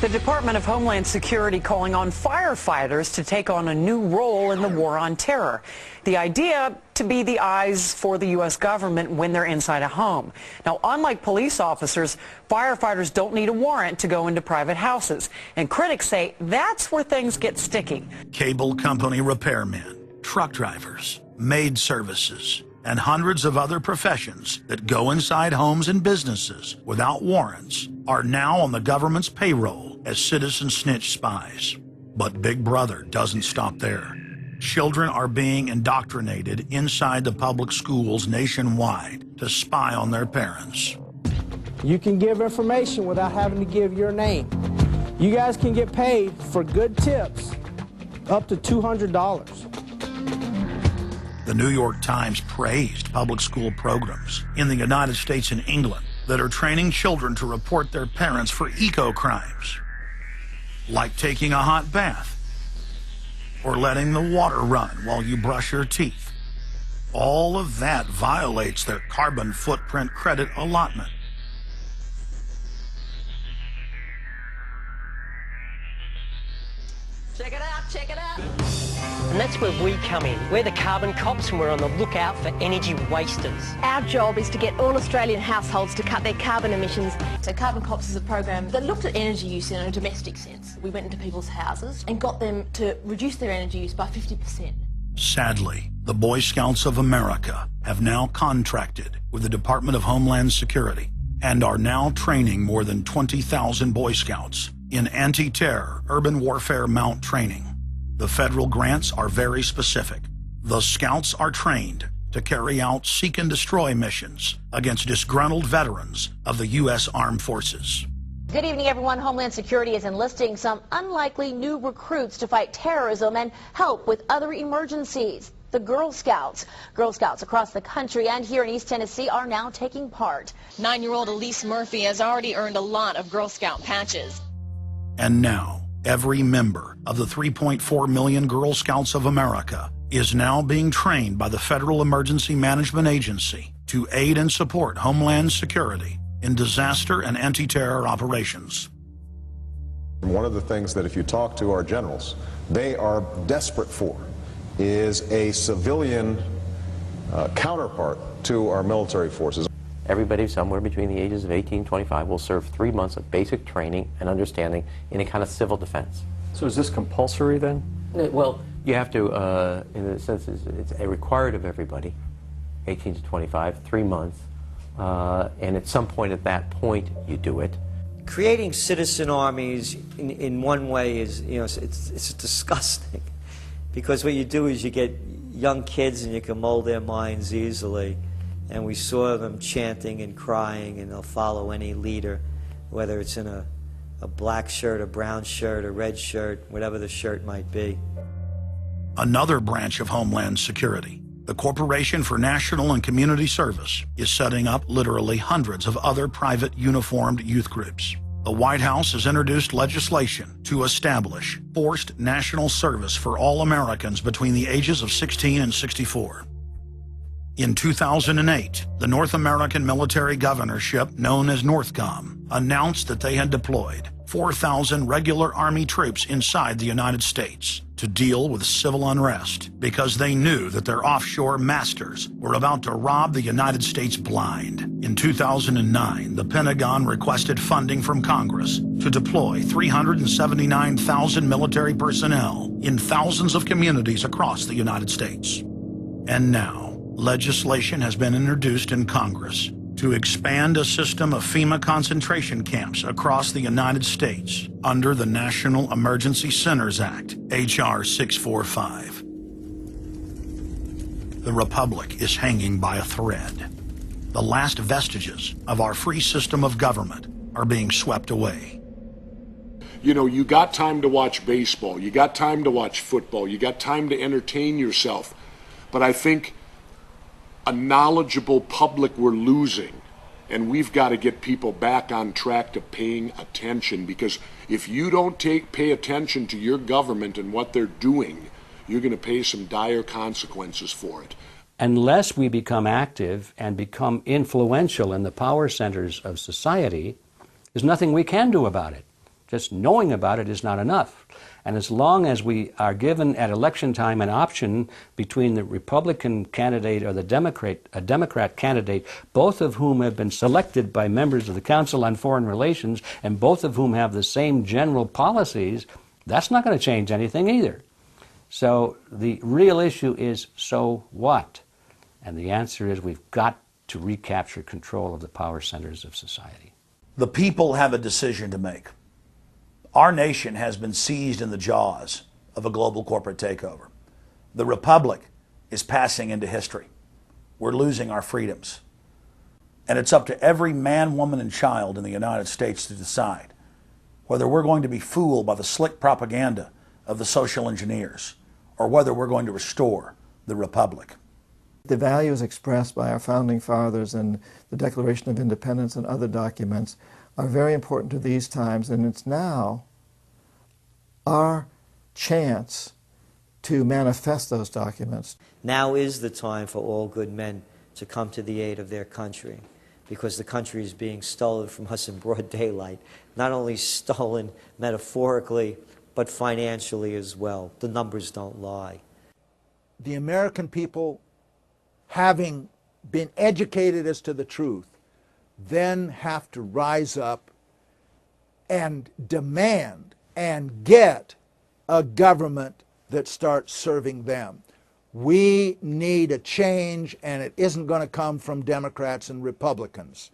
The Department of Homeland Security calling on firefighters to take on a new role in the war on terror. The idea to be the eyes for the U.S. government when they're inside a home. Now, unlike police officers, firefighters don't need a warrant to go into private houses. And critics say that's where things get sticky. Cable company repairmen, truck drivers, maid services, and hundreds of other professions that go inside homes and businesses without warrants are now on the government's payroll as citizen snitch spies. But Big Brother doesn't stop there. Children are being indoctrinated inside the public schools nationwide to spy on their parents. You can give information without having to give your name. You guys can get paid for good tips up to $200. The New York Times praised public school programs in the United States and England that are training children to report their parents for eco-crimes, like taking a hot bath or letting the water run while you brush your teeth. All of that violates their carbon footprint credit allotment. Check it out, check it out. And that's where we come in. We're the carbon cops and we're on the lookout for energy wasters. Our job is to get all Australian households to cut their carbon emissions. So Carbon Cops is a program that looked at energy use in a domestic sense. We went into people's houses and got them to reduce their energy use by 50%. Sadly, the Boy Scouts of America have now contracted with the Department of Homeland Security and are now training more than 20,000 Boy Scouts in anti-terror urban warfare mount training. The federal grants are very specific. The Scouts are trained to carry out seek and destroy missions against disgruntled veterans of the U.S. Armed Forces. Good evening, everyone. Homeland Security is enlisting some unlikely new recruits to fight terrorism and help with other emergencies. The Girl Scouts. Girl Scouts across the country and here in East Tennessee are now taking part. 9-year-old Elise Murphy has already earned a lot of Girl Scout patches. And now, every member of the 3.4 million Girl Scouts of America is now being trained by the Federal Emergency Management Agency to aid and support Homeland Security in disaster and anti-terror operations. One of the things that if you talk to our generals, they are desperate for is a civilian counterpart to our military forces. Everybody somewhere between the ages of 18 and 25 will serve 3 months of basic training and understanding in a kind of civil defense. So is this compulsory then? Well, you have to, in a sense, it's a required of everybody, 18 to 25, 3 months, and at some point at that point you do it. Creating citizen armies in one way is, it's disgusting, because what you do is you get young kids and you can mold their minds easily. And we saw them chanting and crying, and they'll follow any leader, whether it's in a black shirt, a brown shirt, a red shirt, whatever the shirt might be. Another branch of Homeland Security, the Corporation for National and Community Service, is setting up literally hundreds of other private uniformed youth groups. The White House has introduced legislation to establish forced national service for all Americans between the ages of 16 and 64. In 2008, the North American Military Governorship, known as NORTHCOM, announced that they had deployed 4,000 regular Army troops inside the United States to deal with civil unrest because they knew that their offshore masters were about to rob the United States blind. In 2009, the Pentagon requested funding from Congress to deploy 379,000 military personnel in thousands of communities across the United States. And now, legislation has been introduced in Congress to expand a system of FEMA concentration camps across the United States under the National Emergency Centers Act, H.R. 645. The Republic is hanging by a thread. The last vestiges of our free system of government are being swept away. You know, you got time to watch baseball, you got time to watch football, you got time to entertain yourself, but I think a knowledgeable public we're losing, and we've got to get people back on track to paying attention, because if you don't pay attention to your government and what they're doing, you're going to pay some dire consequences for it. Unless we become active and become influential in the power centers of society, there's nothing we can do about it. Just knowing about it is not enough. And as long as we are given at election time an option between the Republican candidate or the Democrat candidate, both of whom have been selected by members of the Council on Foreign Relations and both of whom have the same general policies, that's not going to change anything either. So the real issue is, so what? And the answer is we've got to recapture control of the power centers of society. The people have a decision to make. Our nation has been seized in the jaws of a global corporate takeover. The republic is passing into history. We're losing our freedoms. And it's up to every man, woman, and child in the United States to decide whether we're going to be fooled by the slick propaganda of the social engineers or whether we're going to restore the republic. The values expressed by our founding fathers in the Declaration of Independence and other documents are very important to these times, and it's now our chance to manifest those documents. Now is the time for all good men to come to the aid of their country, because the country is being stolen from us in broad daylight. Not only stolen metaphorically, but financially as well. The numbers don't lie. The American people, having been educated as to the truth, then have to rise up and demand and get a government that starts serving them. We need a change, and it isn't going to come from Democrats and Republicans.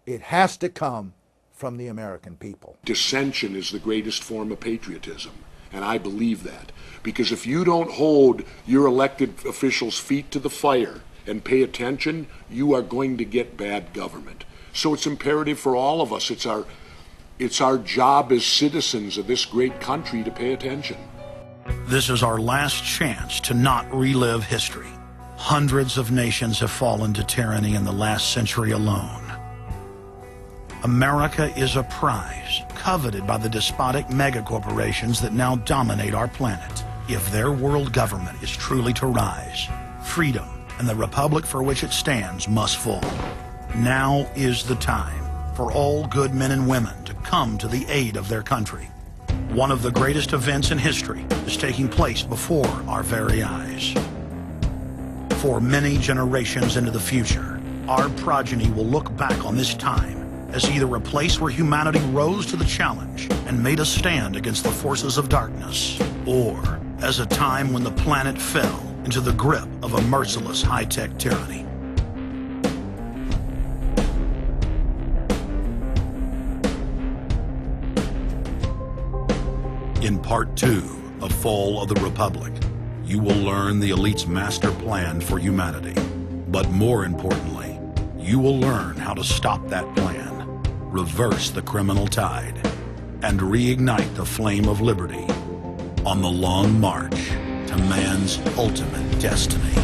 It has to come from the American people. Dissension is the greatest form of patriotism, and I believe that. Because if you don't hold your elected officials' feet to the fire and pay attention, you are going to get bad government. So it's imperative for all of us. It's our job as citizens of this great country to pay attention. This is our last chance to not relive history. Hundreds of nations have fallen to tyranny in the last century alone. America is a prize coveted by the despotic megacorporations that now dominate our planet. If their world government is truly to rise, freedom and the republic for which it stands must fall. Now is the time for all good men and women to come to the aid of their country. One of the greatest events in history is taking place before our very eyes. For many generations into the future, our progeny will look back on this time as either a place where humanity rose to the challenge and made a stand against the forces of darkness, or as a time when the planet fell into the grip of a merciless high-tech tyranny. In Part 2 of Fall of the Republic, you will learn the elite's master plan for humanity. But more importantly, you will learn how to stop that plan, reverse the criminal tide, and reignite the flame of liberty on the long march to man's ultimate destiny.